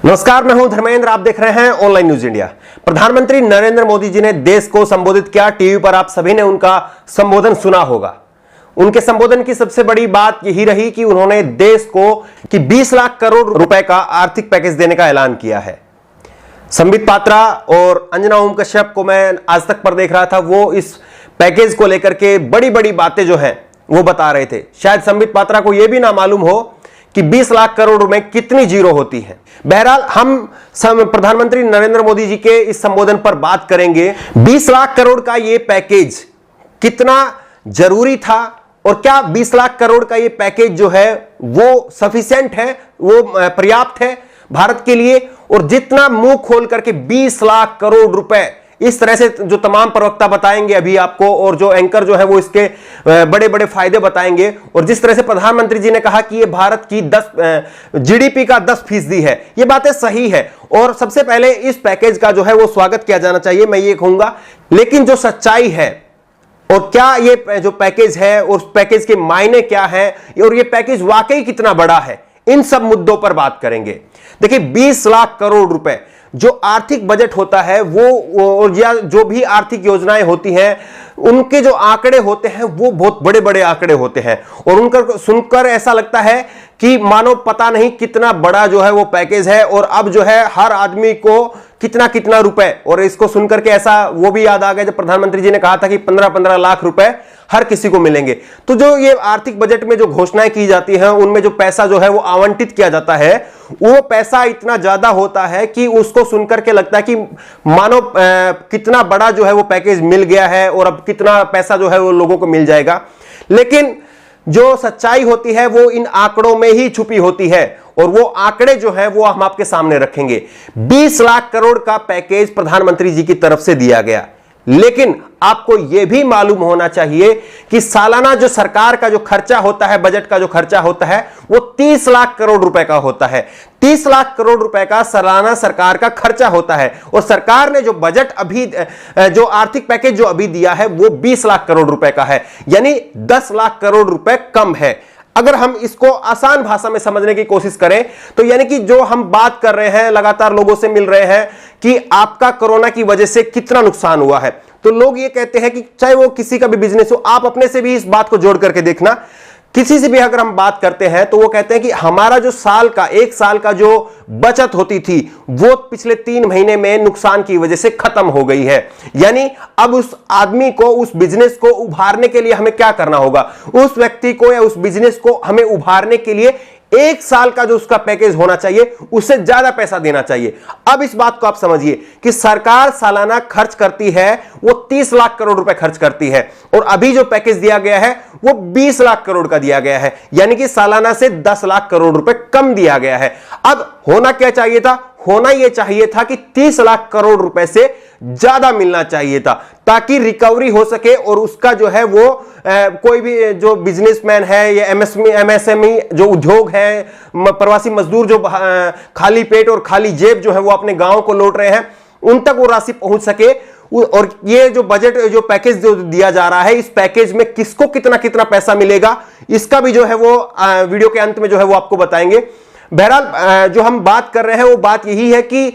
नमस्कार, मैं हूं धर्मेंद्र। आप देख रहे हैं ऑनलाइन न्यूज इंडिया। प्रधानमंत्री नरेंद्र मोदी जी ने देश को संबोधित किया। टीवी पर आप सभी ने उनका संबोधन सुना होगा। उनके संबोधन की सबसे बड़ी बात यही रही कि उन्होंने देश को 20 लाख करोड़ रुपए का आर्थिक पैकेज देने का ऐलान किया है। संबित पात्रा और अंजना ओम कश्यप को मैं आज तक पर देख रहा था, वो इस पैकेज को लेकर के बड़ी बड़ी बातें जो है वो बता रहे थे। शायद संबित पात्रा को यह भी ना मालूम हो कि 20 लाख करोड़ रुपए कितनी जीरो होती है। बहरहाल हम प्रधानमंत्री नरेंद्र मोदी जी के इस संबोधन पर बात करेंगे। 20 लाख करोड़ का यह पैकेज कितना जरूरी था और क्या 20 लाख करोड़ का यह पैकेज जो है वो सफिशिएंट है, वो पर्याप्त है भारत के लिए। और जितना मुंह खोल करके 20 लाख करोड़ रुपए इस तरह से जो तमाम प्रवक्ता बताएंगे अभी आपको, और जो एंकर जो है वो इसके बड़े बड़े फायदे बताएंगे। और जिस तरह से प्रधानमंत्री जी ने कहा कि ये भारत की जीडीपी का 10% है, ये बातें सही है। और सबसे पहले इस पैकेज का जो है वो स्वागत किया जाना चाहिए, मैं ये कहूंगा। लेकिन जो सच्चाई है और क्या ये जो पैकेज है और उस पैकेज के मायने क्या है और ये पैकेज वाकई कितना बड़ा है, इन सब मुद्दों पर बात करेंगे। देखिए, 20 लाख करोड़ रुपए जो आर्थिक बजट होता है वो और या जो भी आर्थिक योजनाएं होती हैं, उनके जो आंकड़े होते हैं वो बहुत बड़े बड़े आंकड़े होते हैं। और उनका सुनकर ऐसा लगता है कि मानो पता नहीं कितना बड़ा जो है वो पैकेज है और अब जो है हर आदमी को कितना कितना रुपए। और इसको सुनकर के ऐसा वो भी याद आ गया जब प्रधानमंत्री जी ने कहा था कि 15-15 लाख रुपए हर किसी को मिलेंगे। तो जो ये आर्थिक बजट में जो घोषणाएं की जाती हैं, उनमें जो पैसा जो है वो आवंटित किया जाता है, वो पैसा इतना ज्यादा होता है कि उसको सुनकर के लगता है कि मानो कितना बड़ा जो है वो पैकेज मिल गया है और अब कितना पैसा जो है वो लोगों को मिल जाएगा। लेकिन जो सच्चाई होती है वो इन आंकड़ों में ही छुपी होती है और वो आंकड़े जो है वो हम आपके सामने रखेंगे। 20 लाख करोड़ का पैकेज प्रधानमंत्री जी की तरफ से दिया गया, लेकिन आपको यह भी मालूम होना चाहिए कि सालाना जो सरकार का जो खर्चा होता है, बजट का जो खर्चा होता है, वो 30 लाख करोड़ रुपए का होता है। 30 लाख करोड़ रुपए का सालाना सरकार का खर्चा होता है। और सरकार ने जो बजट अभी जो आर्थिक पैकेज जो अभी दिया है वो 20 लाख करोड़ रुपए का है, यानी 10 लाख करोड़ रुपए कम है। अगर हम इसको आसान भाषा में समझने की कोशिश करें तो यानी कि जो हम बात कर रहे हैं, लगातार लोगों से मिल रहे हैं कि आपका कोरोना की वजह से कितना नुकसान हुआ है, तो लोग ये कहते हैं कि चाहे वो किसी का भी बिजनेस हो, आप अपने से भी इस बात को जोड़ करके देखना। किसी से भी अगर हम बात करते हैं तो वो कहते हैं कि हमारा जो एक साल का जो बचत होती थी वो पिछले 3 महीने में नुकसान की वजह से खत्म हो गई है। यानी अब उस आदमी को, उस बिजनेस को उभारने के लिए हमें क्या करना होगा, उस व्यक्ति को या उस बिजनेस को हमें उभारने के लिए 1 साल का जो उसका पैकेज होना चाहिए उससे ज्यादा पैसा देना चाहिए। अब इस बात को आप समझिए कि सरकार सालाना खर्च करती है वो 30 लाख करोड़ रुपए खर्च करती है और अभी जो पैकेज दिया गया है वो 20 लाख करोड़ का दिया गया है, यानी कि सालाना से 10 लाख करोड़ रुपए कम दिया गया है। अब होना क्या चाहिए था? होना यह चाहिए था कि 30 लाख करोड़ रुपए से ज्यादा मिलना चाहिए था, ताकि रिकवरी हो सके और उसका जो है वो कोई भी जो बिजनेसमैन है या एमएसएमई जो उद्योग है, प्रवासी मजदूर जो खाली पेट और खाली जेब जो है वो अपने गांव को लौट रहे हैं, उन तक वो राशि पहुंच सके। और ये जो बजट जो पैकेज जो दिया जा रहा है, इस पैकेज में किसको कितना कितना पैसा मिलेगा, इसका भी जो है वो वीडियो के अंत में जो है वो आपको बताएंगे। बहरहाल जो हम बात कर रहे हैं वो बात यही है कि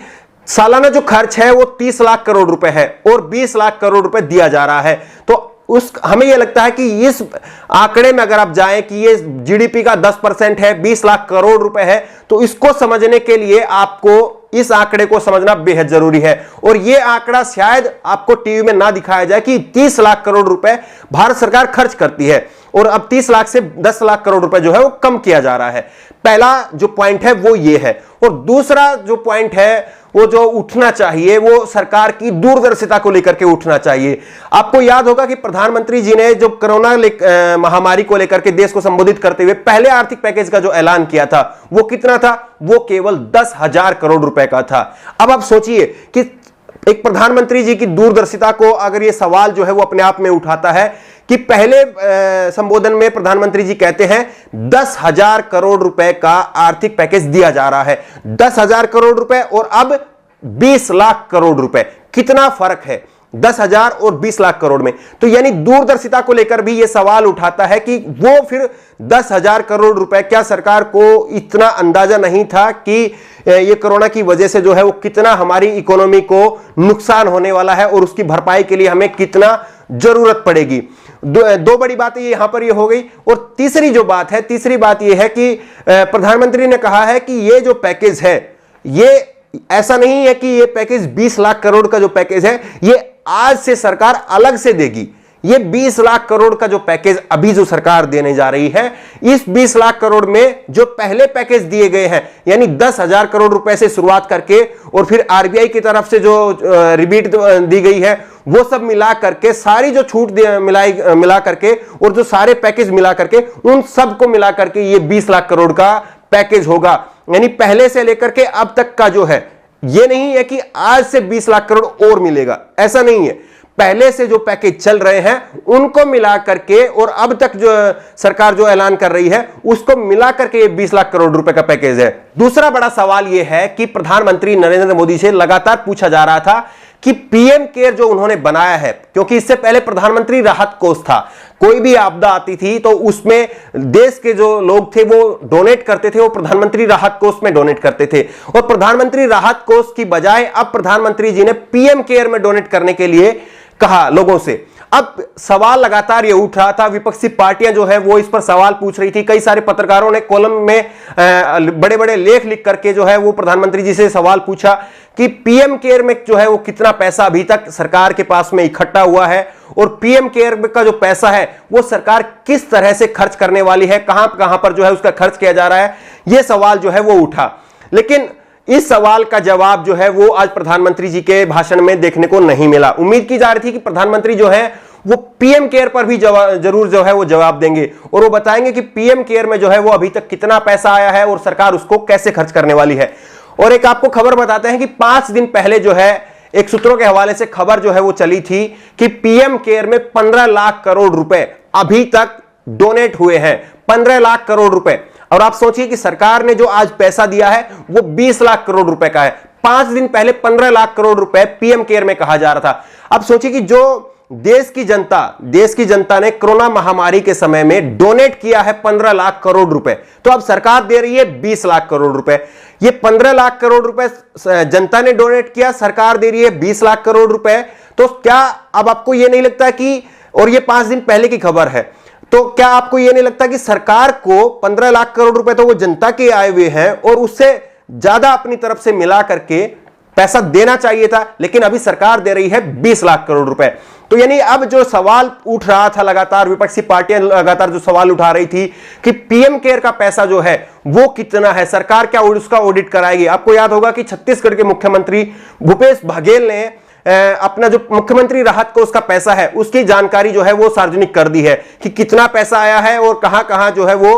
सालाना जो खर्च है वो 30 लाख करोड़ रुपए है और 20 लाख करोड़ रुपए दिया जा रहा है। तो हमें यह लगता है कि इस आंकड़े में अगर आप जाएं कि ये जीडीपी का 10% है, 20 लाख करोड़ रुपए है, तो इसको समझने के लिए आपको इस आंकड़े को समझना बेहद जरूरी है। और यह आंकड़ा शायद आपको टीवी में ना दिखाया जाए कि 30 लाख करोड़ रुपए भारत सरकार खर्च करती है और अब 30 लाख से 10 लाख करोड़ रुपए जो है वो कम किया जा रहा है। पहला जो पॉइंट है वो ये है। और दूसरा जो पॉइंट है वो जो उठना चाहिए वो सरकार की दूरदर्शिता को लेकर के उठना चाहिए। आपको याद होगा कि प्रधानमंत्री जी ने जो कोरोना महामारी को लेकर के देश को संबोधित करते हुए पहले आर्थिक पैकेज का जो ऐलान किया था वो कितना था? वो केवल 10,000 करोड़ रुपए का था। अब आप सोचिए कि एक प्रधानमंत्री जी की दूरदर्शिता को अगर ये सवाल जो है वो अपने आप में उठाता है कि पहले संबोधन में प्रधानमंत्री जी कहते हैं 10,000 करोड़ रुपए का आर्थिक पैकेज दिया जा रहा है, 10,000 करोड़ रुपए और अब 20 लाख करोड़ रुपए, कितना फर्क है। 10,000 और 20 लाख करोड़ में। तो यानी दूरदर्शिता को लेकर भी यह सवाल उठाता है कि वो फिर 10,000 करोड़ रुपए, क्या सरकार को इतना अंदाजा नहीं था कि ये कोरोना की वजह से जो है वो कितना हमारी इकोनॉमी को नुकसान होने वाला है और उसकी भरपाई के लिए हमें कितना जरूरत पड़ेगी। दो बड़ी बातें यहां पर ये हो गई। और तीसरी बात ये है कि प्रधानमंत्री ने कहा है कि ये जो पैकेज है, ये ऐसा नहीं है कि ये पैकेज 20 लाख करोड़ का जो पैकेज है ये आज से सरकार अलग से देगी। ये 20 लाख करोड़ का जो पैकेज अभी जो सरकार देने जा रही है, इस 20 लाख करोड़ में जो पहले पैकेज दिए गए हैं, यानी 10,000 करोड़ रुपए से शुरुआत करके और फिर आरबीआई की तरफ से जो रिबीट दी गई है, वो सब मिला करके, सारी जो छूट मिला करके और जो सारे पैकेज मिला करके, उन सब को मिला करके ये 20 लाख करोड़ का पैकेज होगा। यानी पहले से लेकर के अब तक का जो है, ये नहीं है कि आज से 20 लाख करोड़ और मिलेगा, ऐसा नहीं है। पहले से जो पैकेज चल रहे हैं उनको मिला करके और अब तक जो सरकार जो ऐलान कर रही है उसको मिला करके ये 20 लाख करोड़ रुपए का पैकेज है। दूसरा बड़ा सवाल यह है कि प्रधानमंत्री नरेंद्र मोदी से लगातार पूछा जा रहा था कि पीएम केयर जो उन्होंने बनाया है, क्योंकि इससे पहले प्रधानमंत्री राहत कोष था, कोई भी आपदा आती थी तो उसमें देश के जो लोग थे वो डोनेट करते थे, वो प्रधानमंत्री राहत कोष में डोनेट करते थे। और प्रधानमंत्री राहत कोष की बजाय अब प्रधानमंत्री जी ने पीएम केयर में डोनेट करने के लिए कहा लोगों से। अब सवाल लगातार ये उठ रहा था, विपक्षी पार्टियां जो है वो इस पर सवाल पूछ रही थी। कई सारे पत्रकारों ने कॉलम में बड़े बड़े लेख लिख करके जो है वो प्रधानमंत्री जी से सवाल पूछा कि पीएम केयर में जो है वो कितना पैसा अभी तक सरकार के पास में इकट्ठा हुआ है और पीएम केयर का जो पैसा है वो सरकार किस तरह से खर्च करने वाली है, कहां कहां पर जो है उसका खर्च किया जा रहा है, ये सवाल जो है वो उठा। लेकिन इस सवाल का जवाब जो है वो आज प्रधानमंत्री जी के भाषण में देखने को नहीं मिला। उम्मीद की जा रही थी कि प्रधानमंत्री जो है वो पीएम केयर पर भी जरूर जो है वो जवाब देंगे और वो बताएंगे कि पीएम केयर में जो है वो अभी तक कितना पैसा आया है और सरकार उसको कैसे खर्च करने वाली है। और एक आपको खबर बताते हैं कि 5 दिन पहले जो है एक सूत्रों के हवाले से खबर जो है वो चली थी कि पीएम केयर में 15 लाख करोड़ रुपए अभी तक डोनेट हुए हैं। 15 लाख करोड़ रुपए। और आप सोचिए कि सरकार ने जो आज पैसा दिया है वो 20 लाख करोड़ रुपए का है। 5 दिन पहले 15 लाख करोड़ रुपए पीएम केयर में कहा जा रहा था। अब सोचिए कि जो देश की जनता ने कोरोना महामारी के समय में डोनेट किया है 15 लाख करोड़ रुपए, तो अब सरकार दे रही है 20 लाख करोड़ रुपए। ये 15 लाख करोड़ रुपए जनता ने डोनेट किया, सरकार दे रही है 20 लाख करोड़ रुपए। तो क्या अब आपको यह नहीं लगता कि, और ये 5 दिन पहले की खबर है, तो क्या आपको यह नहीं लगता कि सरकार को 15 लाख करोड़ रुपए तो वो जनता के आए हुए हैं और उससे ज्यादा अपनी तरफ से मिला करके पैसा देना चाहिए था, लेकिन अभी सरकार दे रही है 20 लाख करोड़ रुपए। तो यानी अब जो सवाल उठ रहा था, लगातार विपक्षी पार्टियां लगातार जो सवाल उठा रही थी कि पीएम केयर का पैसा जो है वो कितना है, सरकार क्या उसका ऑडिट कराएगी। आपको याद होगा कि छत्तीसगढ़ के मुख्यमंत्री भूपेश बघेल ने अपना जो मुख्यमंत्री राहत कोष का पैसा है उसकी जानकारी जो है वो सार्वजनिक कर दी है कि कितना पैसा आया है और कहां कहां जो है वो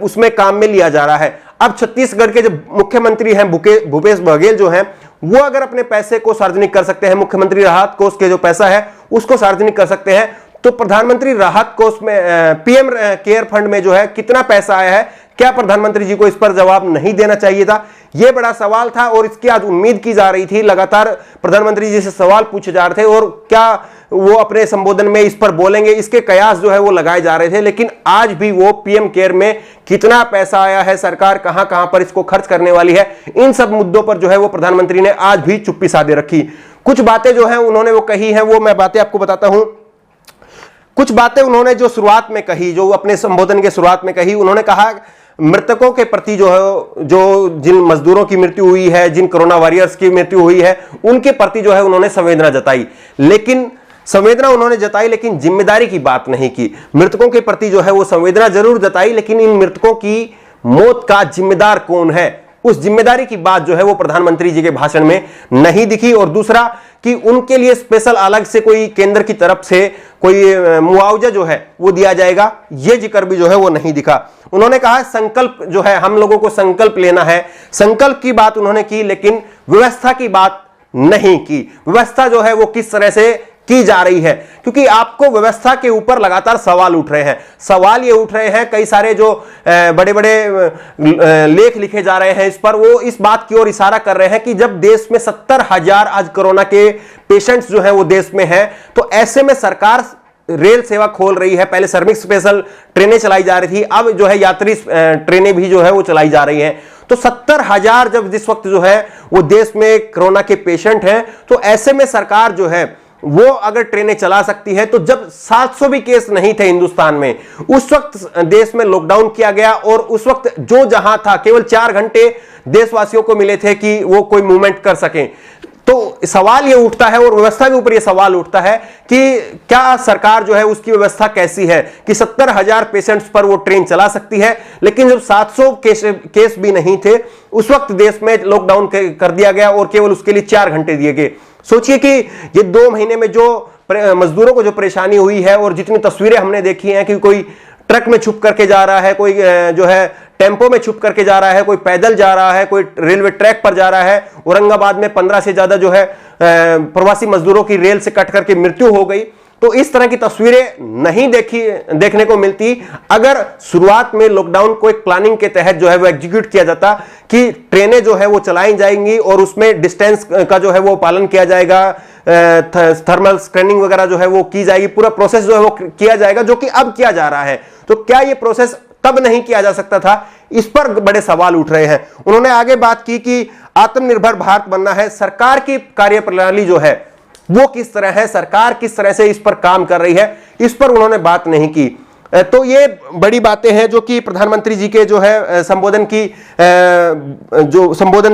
उसमें काम में लिया जा रहा है। अब छत्तीसगढ़ के जो मुख्यमंत्री हैं भूपेश बघेल जो हैं, वो अगर अपने पैसे को सार्वजनिक कर सकते हैं, मुख्यमंत्री राहत कोष के जो पैसा है उसको सार्वजनिक कर सकते हैं, तो प्रधानमंत्री राहत कोष में पीएम केयर फंड में जो है कितना पैसा आया है, क्या प्रधानमंत्री जी को इस पर जवाब नहीं देना चाहिए था? यह बड़ा सवाल था और इसकी आज उम्मीद की जा रही थी। लगातार प्रधानमंत्री जी से सवाल पूछे जा रहे थे और क्या वो अपने संबोधन में इस पर बोलेंगे, इसके कयास जो है वो लगाए जा रहे थे। लेकिन आज भी वो पीएम केयर में कितना पैसा आया है, सरकार कहां कहां पर इसको खर्च करने वाली है, इन सब मुद्दों पर जो है वो प्रधानमंत्री ने आज भी चुप्पी साधे रखी। कुछ बातें जो है उन्होंने वो कही है, वो मैं बातें आपको बताता हूं। कुछ बातें उन्होंने जो शुरुआत में कही, जो अपने संबोधन के शुरुआत में कही, उन्होंने कहा मृतकों के प्रति जो है, जो जिन मजदूरों की मृत्यु हुई है, जिन कोरोना वॉरियर्स की मृत्यु हुई है, उनके प्रति जो है उन्होंने संवेदना जताई। लेकिन संवेदना उन्होंने जताई लेकिन जिम्मेदारी की बात नहीं की। मृतकों के प्रति जो है वो संवेदना जरूर जताई, लेकिन इन मृतकों की मौत का जिम्मेदार कौन है, उस जिम्मेदारी की बात जो है वो प्रधानमंत्री जी के भाषण में नहीं दिखी। और दूसरा कि उनके लिए स्पेशल अलग से कोई केंद्र की तरफ से कोई मुआवजा जो है वो दिया जाएगा, ये जिक्र भी जो है वो नहीं दिखा। उन्होंने कहा संकल्प जो है, हम लोगों को संकल्प लेना है, संकल्प की बात उन्होंने की लेकिन व्यवस्था की बात नहीं की। व्यवस्था जो है वो किस तरह से की जा रही है, क्योंकि आपको व्यवस्था के ऊपर लगातार सवाल उठ रहे हैं। सवाल ये उठ रहे हैं, कई सारे जो बड़े बड़े लेख लिखे जा रहे हैं इस पर, वो इस बात की ओर इशारा कर रहे हैं कि जब देश में 70,000 आज कोरोना के पेशेंट्स जो है वो देश में है, तो ऐसे में सरकार रेल सेवा खोल रही है। पहले श्रमिक स्पेशल ट्रेनें चलाई जा रही थी, अब जो है यात्री ट्रेनें भी जो है वो चलाई जा रही हैं। तो 70,000 जब जिस वक्त जो है वो देश में कोरोना के पेशेंट हैं, तो ऐसे में सरकार जो है वो अगर ट्रेनें चला सकती है, तो जब 700 भी केस नहीं थे हिंदुस्तान में, उस वक्त देश में लॉकडाउन किया गया और उस वक्त जो जहां था केवल 4 घंटे देशवासियों को मिले थे कि वो कोई मूवमेंट कर सकें। तो सवाल ये उठता है और व्यवस्था के ऊपर ये सवाल उठता है कि क्या सरकार जो है उसकी व्यवस्था कैसी है कि 70,000 पेशेंट्स पर वो ट्रेन चला सकती है, लेकिन जब 700 केस भी नहीं थे उस वक्त देश में लॉकडाउन कर दिया गया और केवल उसके लिए 4 घंटे दिए गए। सोचिए कि ये 2 महीने में जो मजदूरों को जो परेशानी हुई है और जितनी तस्वीरें हमने देखी हैं कि कोई ट्रक में छुप करके जा रहा है, कोई जो है टेंपो में छुप करके जा रहा है, कोई पैदल जा रहा है, कोई रेलवे ट्रैक पर जा रहा है। औरंगाबाद में 15 से ज्यादा जो है प्रवासी मजदूरों की रेल से कट करके मृत्यु हो गई। तो इस तरह की तस्वीरें नहीं देखने को मिलती अगर शुरुआत में लॉकडाउन को एक प्लानिंग के तहत जो है वो एग्जीक्यूट किया जाता कि ट्रेनें जो है वो चलाई जाएंगी और उसमें डिस्टेंस का जो है वो पालन किया जाएगा, थर्मल स्कैनिंग वगैरह जो है वो की जाएगी, पूरा प्रोसेस जो है वो किया जाएगा, जो कि अब किया जा रहा है। तो क्या ये प्रोसेस तब नहीं किया जा सकता था? इस पर बड़े सवाल उठ रहे हैं। उन्होंने आगे बात की कि आत्मनिर्भर भारत बनना है, सरकार की कार्यप्रणाली जो है वो किस तरह है, सरकार किस तरह से इस पर काम कर रही है, इस पर उन्होंने बात नहीं की। तो ये बड़ी बातें हैं जो कि प्रधानमंत्री जी के जो है संबोधन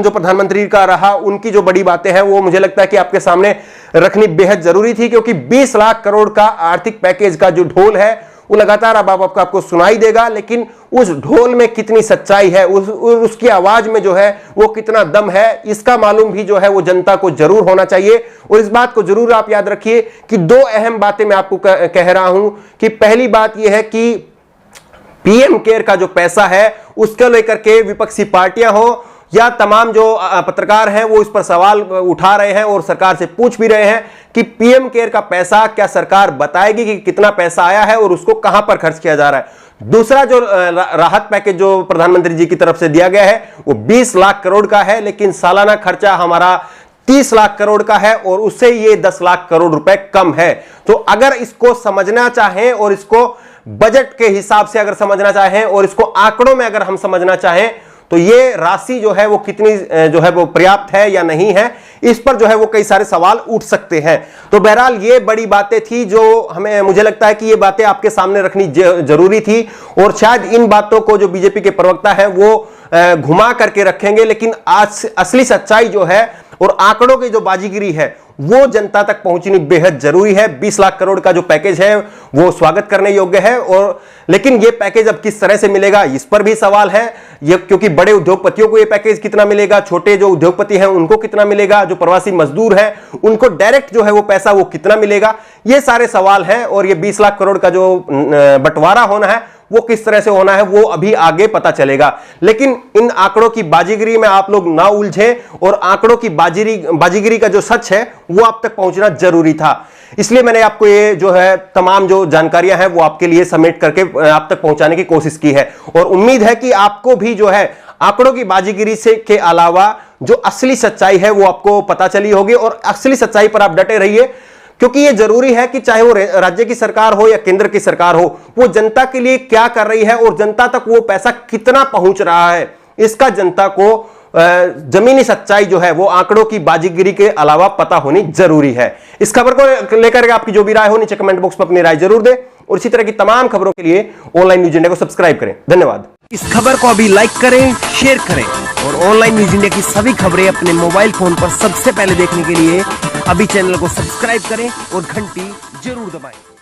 जो प्रधानमंत्री का रहा, उनकी जो बड़ी बातें हैं वो मुझे लगता है कि आपके सामने रखनी बेहद जरूरी थी, क्योंकि 20 लाख करोड़ का आर्थिक पैकेज का जो ढोल है वो लगातार अब आपको सुनाई देगा, लेकिन उस ढोल में कितनी सच्चाई है, उसकी आवाज में जो है वो कितना दम है, इसका मालूम भी जो है वो जनता को जरूर होना चाहिए। और इस बात को जरूर आप याद रखिए कि 2 अहम बातें मैं आपको कह रहा हूं कि पहली बात यह है कि पीएम केयर का जो पैसा है उसको लेकर के विपक्षी पार्टियां हो या तमाम जो पत्रकार हैं वो इस पर सवाल उठा रहे हैं और सरकार से पूछ भी रहे हैं कि पीएम केयर का पैसा क्या सरकार बताएगी कि कितना पैसा आया है और उसको कहां पर खर्च किया जा रहा है। दूसरा जो राहत पैकेज जो प्रधानमंत्री जी की तरफ से दिया गया है वो 20 लाख करोड़ का है, लेकिन सालाना खर्चा हमारा 30 लाख करोड़ का है और उससे ये 10 लाख करोड़ रुपए कम है। तो अगर इसको समझना चाहें और इसको बजट के हिसाब से अगर समझना चाहें और इसको आंकड़ों में अगर हम समझना चाहें तो ये राशि जो है वो कितनी जो है वो पर्याप्त है या नहीं है, इस पर जो है वो कई सारे सवाल उठ सकते हैं। तो बहरहाल ये बड़ी बातें थी जो मुझे लगता है कि ये बातें आपके सामने रखनी जरूरी थी और शायद इन बातों को जो बीजेपी के प्रवक्ता है वो घुमा करके रखेंगे, लेकिन आज असली सच्चाई जो है और आंकड़ों की जो बाजीगिरी है वो जनता तक पहुंचनी बेहद जरूरी है। 20 लाख करोड़ का जो पैकेज है वो स्वागत करने योग्य है, और लेकिन ये पैकेज अब किस तरह से मिलेगा इस पर भी सवाल है। ये क्योंकि बड़े उद्योगपतियों को ये पैकेज कितना मिलेगा, छोटे जो उद्योगपति हैं उनको कितना मिलेगा, जो प्रवासी मजदूर हैं उनको डायरेक्ट जो है वो पैसा वो कितना मिलेगा, ये सारे सवाल हैं। और ये 20 लाख करोड़ का जो बंटवारा होना है वो किस तरह से होना है वो अभी आगे पता चलेगा। लेकिन इन आंकड़ों की बाजीगिरी में आप लोग ना उलझें और आंकड़ों की बाजीगिरी का जो सच है वो आप तक पहुंचना जरूरी था। इसलिए मैंने आपको ये जो है तमाम जो जानकारियां हैं वो आपके लिए समेट करके आप तक पहुंचाने की कोशिश की है, और उम्मीद है कि आपको भी जो है आंकड़ों की बाजीगिरी से के अलावा जो असली सच्चाई है वो आपको पता चली होगी, और असली सच्चाई पर आप डटे रहिए, क्योंकि ये जरूरी है कि चाहे वो राज्य की सरकार हो या केंद्र की सरकार हो, वो जनता के लिए क्या कर रही है और जनता तक वो पैसा कितना पहुंच रहा है, इसका जनता को जमीनी सच्चाई जो है वो आंकड़ों की बाजीगिरी के अलावा पता होनी जरूरी है। इस खबर को लेकर आपकी जो भी राय हो नीचे कमेंट बॉक्स में अपनी राय जरूर दें, और इसी तरह की तमाम खबरों के लिए ऑनलाइन न्यूज इंडिया को सब्सक्राइब करें। धन्यवाद। इस खबर को अभी लाइक करें, शेयर करें, और ऑनलाइन न्यूज इंडिया की सभी खबरें अपने मोबाइल फोन पर सबसे पहले देखने के लिए अभी चैनल को सब्सक्राइब करें और घंटी जरूर दबाएं।